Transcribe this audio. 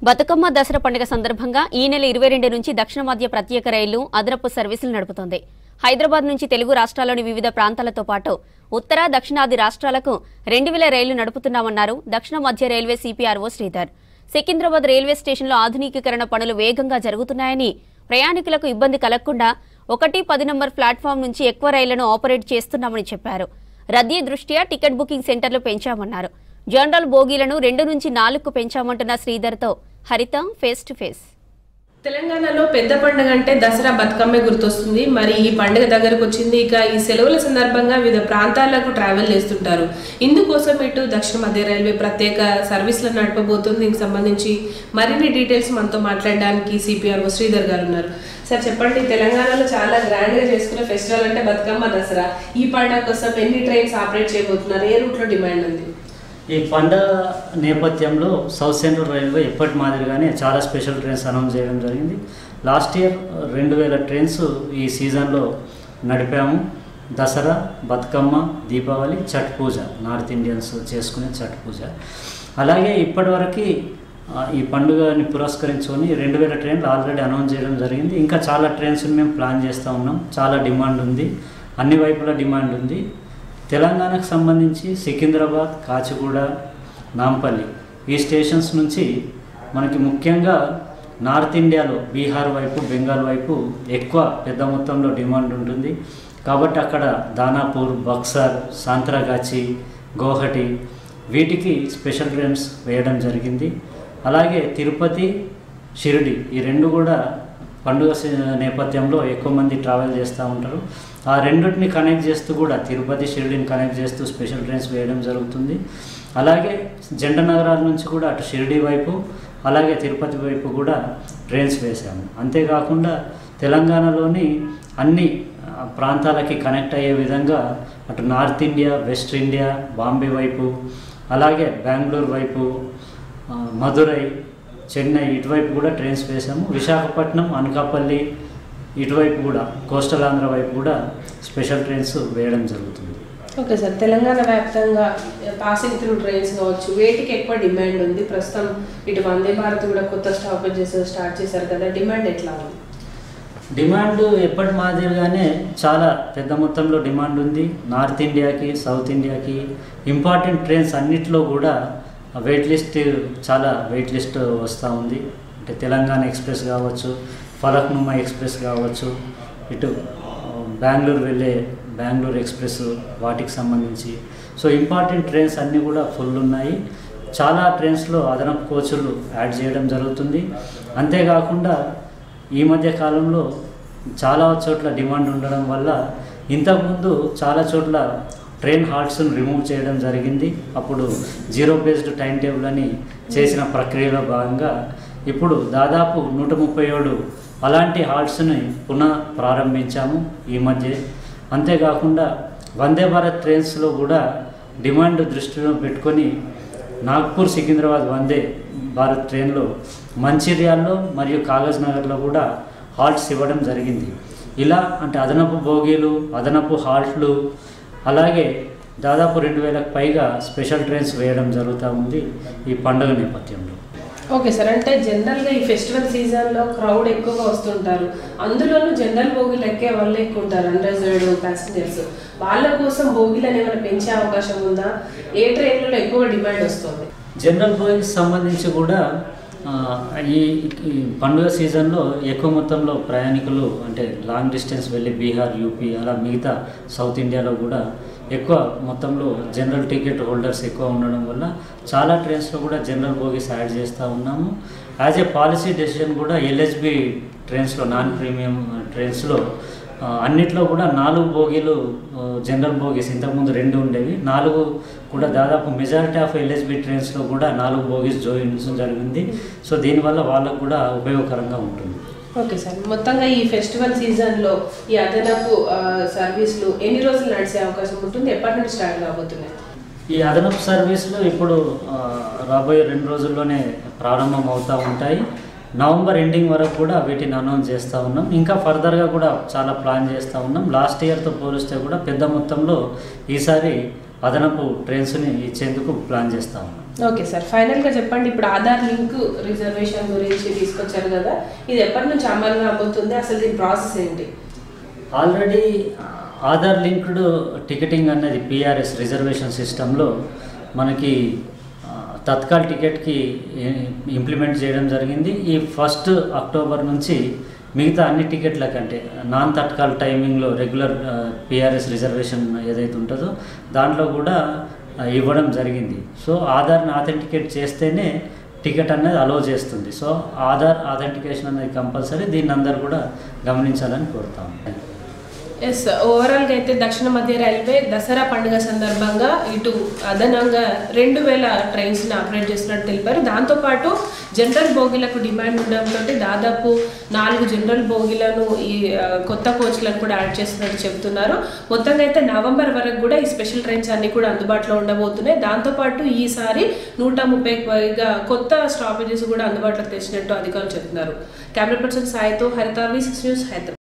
బతుకమ్మ దసరా పండుగ సందర్భంగా ఈ నెల 22 నుంచి దక్షిణ మధ్య ప్రత్యేక రైళ్లు అదనపు సర్వీసులు నడుపుతోంది. హైదరాబాద్ నుంచి తెలుగు రాష్ట్రాల్లోని వివిధ ప్రాంతాలతో పాటు ఉత్తర దక్షిణాది రాష్ట్రాలకు 2000 రైళ్లు నడుపుతున్నామన్నారు దక్షిణ మధ్య railway CPRO Sridhar. Secunderabad railway స్టేషన్లో ఆధునికీకరణ పనులు వేగంగా జరుగుతున్నాయని, ప్రయాణికులకు ఇబ్బంది కలగకుండా 1-10 నంబర్ ప్లాట్ఫామ్ నుంచి ఎక్కువ రైళ్లను ఆపరేట్ చేస్తున్నామని చెప్పారు. రద్దీ దృష్ట్యా టికెట్ బుకింగ్ సెంటర్లు పెంచామన్నారు. జనరల్ బోగీలను 2 నుంచి 4కు పెంచామంటున్న శ్రీధర్తో హరిత ఫేస్ టు ఫేస్. తెలంగాణలో పెద్ద పండుగ అంటే దసరా బతుకమ్మే గుర్తొస్తుంది. మరి ఈ పండుగ దగ్గరకు వచ్చింది. ఇక ఈ సెలవుల సందర్భంగా వివిధ ప్రాంతాలకు ట్రావెల్ చేస్తుంటారు. ఇందుకోసం ఇటు దక్షిణ మధ్య రైల్వే ప్రత్యేక సర్వీసులను నడపబోతుంది. దీనికి సంబంధించి మరిన్ని డీటెయిల్స్ మనతో మాట్లాడడానికి సిపిఆర్ఓ శ్రీధర్ గారు ఉన్నారు. సార్ చెప్పండి, తెలంగాణలో చాలా గ్రాండ్గా చేసుకునే ఫెస్టివల్ అంటే బతుకమ్మ దసరా. ఈ పండుగ కోసం ఎన్ని ట్రైన్స్ ఆపరేట్ చేయబోతున్నారు? ఏ రూట్లో డిమాండ్ ఉంది? ఈ పండుగ నేపథ్యంలో సౌత్ సెంట్రల్ రైల్వే ఎప్పటి మాదిరిగానే చాలా స్పెషల్ ట్రైన్స్ అనౌన్స్ చేయడం జరిగింది. లాస్ట్ ఇయర్ 2000 ట్రైన్స్ ఈ సీజన్లో నడిపాము. దసరా, బతుకమ్మ, దీపావళి, ఛట్ పూజ, నార్త్ ఇండియన్స్ చేసుకునే ఛట్ పూజ. అలాగే ఇప్పటివరకు ఈ పండుగని పురస్కరించుకొని 2000 ట్రైన్లు ఆల్రెడీ అనౌన్స్ చేయడం జరిగింది. ఇంకా చాలా ట్రైన్స్ మేము ప్లాన్ చేస్తూ ఉన్నాం. చాలా డిమాండ్ ఉంది, అన్ని వైపుల డిమాండ్ ఉంది. తెలంగాణకు సంబంధించి సికింద్రాబాద్, కాచిగూడ, నాంపల్లి ఈ స్టేషన్స్ నుంచి మనకి ముఖ్యంగా నార్త్ ఇండియాలో బీహార్ వైపు, బెంగాల్ వైపు ఎక్కువ పెద్ద మొత్తంలో డిమాండ్ ఉంటుంది. కాబట్టి అక్కడ దానాపూర్, బక్సర్, సాంత్రాగాచి, గౌహటి వీటికి స్పెషల్ ట్రైన్స్ వేయడం జరిగింది. అలాగే తిరుపతి, షిరిడి ఈ రెండు కూడా పండుగ నేపథ్యంలో ఎక్కువ మంది ట్రావెల్ చేస్తూ ఉంటారు. ఆ రెండింటిని కనెక్ట్ చేస్తూ కూడా తిరుపతి, షిరిడిని కనెక్ట్ చేస్తూ స్పెషల్ ట్రైన్స్ వేయడం జరుగుతుంది. అలాగే జంట నగరాల నుంచి కూడా అటు షిరిడి వైపు అలాగే తిరుపతి వైపు కూడా ట్రైన్స్ వేసాము. అంతేకాకుండా తెలంగాణలోని అన్ని ప్రాంతాలకి కనెక్ట్ అయ్యే విధంగా అటు north India, west India, Bombay వైపు, అలాగే బెంగళూరు వైపు, మదురై, చెన్నై ఇటువైపు కూడా ట్రైన్స్ వేసాము. విశాఖపట్నం, అనకాపల్లి ఇటువైపు కూడా కోస్టల్ ఆంధ్ర వైపు కూడా స్పెషల్ ట్రైన్స్ వేయడం జరుగుతుంది. ఓకే సార్, తెలంగాణ వ్యాప్తంగా పాసింగ్ త్రూ ట్రైన్స్ కావచ్చు, వేటికి ఎక్కువ డిమాండ్ ఉంది? ప్రస్తుతం ఇటు వందే భారత్ కూడా కొత్త స్టాపేజెస్ స్టార్ట్ చేశారు కదా, డిమాండ్ ఎట్లా ఉంది? డిమాండ్ ఎప్పటి మాదిరిగానే చాలా పెద్ద మొత్తంలో డిమాండ్ ఉంది. నార్త్ ఇండియాకి, సౌత్ ఇండియాకి ఇంపార్టెంట్ ట్రైన్స్ అన్నిట్లో కూడా వెయిట్ లిస్ట్, చాలా వెయిట్ లిస్ట్ వస్తూ ఉంది. అంటే తెలంగాణ ఎక్స్ప్రెస్ కావచ్చు, ఫలక్నుమా ఎక్స్ప్రెస్ కావచ్చు, ఇటు బెంగళూరు వెళ్ళే బెంగళూరు ఎక్స్ప్రెస్ వాటికి సంబంధించి. సో ఇంపార్టెంట్ ట్రైన్స్ అన్నీ కూడా ఫుల్ ఉన్నాయి. చాలా ట్రైన్స్లో అదనపు కోచులు యాడ్ చేయడం జరుగుతుంది. అంతేకాకుండా ఈ మధ్య కాలంలో చాలా చోట్ల డిమాండ్ ఉండడం వల్ల ఇంతకుముందు చాలా చోట్ల ట్రైన్ హాల్ట్స్ను రిమూవ్ చేయడం జరిగింది. అప్పుడు జీరో బేస్డ్ టైం టేబుల్ అని చేసిన ప్రక్రియలో భాగంగా ఇప్పుడు దాదాపు 137 అలాంటి హాల్ట్స్ని పునః ప్రారంభించాము ఈ మధ్య. అంతేకాకుండా వందే భారత్ ట్రైన్స్లో కూడా డిమాండ్ దృష్టిలో పెట్టుకొని నాగ్పూర్, సికింద్రాబాద్ వందే భారత్ ట్రైన్లో మంచిర్యాల్లో మరియు కాగజ్ నగర్లో కూడా హాల్ట్స్ ఇవ్వడం జరిగింది. ఇలా అంటే అదనపు బోగీలు, అదనపు హాల్ట్లు, అలాగే దాదాపు 2000కు పైగా స్పెషల్ ట్రైన్స్ వేయడం జరుగుతూ ఉంది ఈ పండుగ నేపథ్యంలో. ఓకే సార్, అంటే జనరల్గా ఈ ఫెస్టివల్ సీజన్లో క్రౌడ్ ఎక్కువగా వస్తుంటారు. అందులోనూ జనరల్ బోగీలు ఎక్కే వాళ్ళు ఎక్కువ ఉంటారు, అన్రిజర్వ్డ్ ప్యాసింజర్స్. వాళ్ళ కోసం బోగీలను ఏమైనా పెంచే అవకాశం ఉందా? ఏ ట్రైన్లలో ఎక్కువ డిమాండ్ వస్తుంది? జనరల్ బోగీకి సంబంధించి కూడా ఈ పండుగ సీజన్లో ఎక్కువ మొత్తంలో ప్రయాణికులు అంటే లాంగ్ డిస్టెన్స్ వెళ్ళి బీహార్, యూపీ అలా మిగతా సౌత్ ఇండియాలో కూడా ఎక్కువ మొత్తంలో జనరల్ టికెట్ హోల్డర్స్ ఎక్కువ ఉండడం వల్ల చాలా ట్రైన్స్లో కూడా జనరల్ బోగీస్ యాడ్ చేస్తూ ఉన్నాము. యాజ్ ఏ పాలసీ డెసిషన్ కూడా ఎల్హెచ్బి ట్రైన్స్లో, నాన్ ప్రీమియం ట్రైన్స్లో అన్నిట్లో కూడా 4 బోగీలు జనరల్ బోగీస్, ఇంతకుముందు 2 ఉండేవి, 4 కూడా దాదాపు మెజారిటీ ఆఫ్ ఎల్హెచ్బి ట్రైన్స్లో కూడా 4 బోగీస్ జోడించడం జరిగింది. సో దీనివల్ల వాళ్ళకు కూడా ఉపయోగకరంగా ఉంటుంది. ఓకే సార్, మొత్తంగా ఈ ఫెస్టివల్ సీజన్లో ఈ అదనపు సర్వీసులు ఎన్ని రోజులు నడిచే అవకాశం ఉంటుంది? ఎప్పటి నుంచి స్టార్ట్ కాబోతున్నాయి? ఈ అదనపు సర్వీసులు ఇప్పుడు రాబోయే 2 రోజుల్లోనే ప్రారంభం అవుతూ ఉంటాయి. నవంబర్ ఎండింగ్ వరకు కూడా వీటిని అనౌన్స్ చేస్తూ ఉన్నాం. ఇంకా ఫర్దర్గా కూడా చాలా ప్లాన్ చేస్తూ ఉన్నాం. లాస్ట్ ఇయర్తో పోలిస్తే కూడా పెద్ద మొత్తంలో ఈసారి అదనపు ట్రైన్స్ని ఇచ్చేందుకు ప్లాన్ చేస్తా ఉన్నాం. ఓకే సార్, ఫైనల్గా చెప్పండి, ఇప్పుడు ఆధార్ లింక్ రిజర్వేషన్ గురించి తీసుకొచ్చారు కదా, ఇది ఎప్పటి నుంచి అమలు కాబోతుంది, అసలు దీని ప్రాసెస్ ఏంటి? ఆల్రెడీ ఆధార్ లింక్డ్ టికెటింగ్ అన్నది పిఆర్ఎస్ రిజర్వేషన్ సిస్టంలో మనకి తత్కాల్ టికెట్కి ఇంప్లిమెంట్ చేయడం జరిగింది. ఈ 1 అక్టోబర్ నుంచి మిగతా అన్ని టికెట్ల కంటే నాన్ తత్కాల్ టైమింగ్లో రెగ్యులర్ పిఆర్ఎస్ రిజర్వేషన్ ఏదైతే ఉంటుందో దాంట్లో కూడా ఇవ్వడం జరిగింది. సో ఆధార్ని ఆథెంటికేట్ చేస్తేనే టికెట్ అనేది అలో చేస్తుంది. సో ఆధార్ ఆథెంటికేషన్ అనేది కంపల్సరీ, దీన్ని అందరూ కూడా గమనించాలని కోరుతాము. ఎస్, ఓవరాల్గా అయితే దక్షిణ మధ్య రైల్వే దసరా పండుగ సందర్భంగా ఇటు అదనంగా 2000 ట్రైన్స్ని ఆపరేట్ చేస్తున్నట్టు తెలిపారు. దాంతోపాటు జనరల్ బోగీలకు డిమాండ్ ఉండడంతో దాదాపు 4 జనరల్ బోగీలను ఈ కొత్త కోచ్లను కూడా యాడ్ చేస్తున్నట్టు చెబుతున్నారు. మొత్తంగా అయితే నవంబర్ వరకు కూడా ఈ స్పెషల్ ట్రైన్స్ అన్ని కూడా అందుబాటులో ఉండబోతున్నాయి. దాంతోపాటు ఈసారి 130కి పైగా కొత్త స్టాపేజెస్ కూడా అందుబాటులోకి తెచ్చినట్టు అధికారులు చెప్తున్నారు. కెమెరా పర్సన్ సాయితో హరిత, V6 న్యూస్, హైదరాబాద్.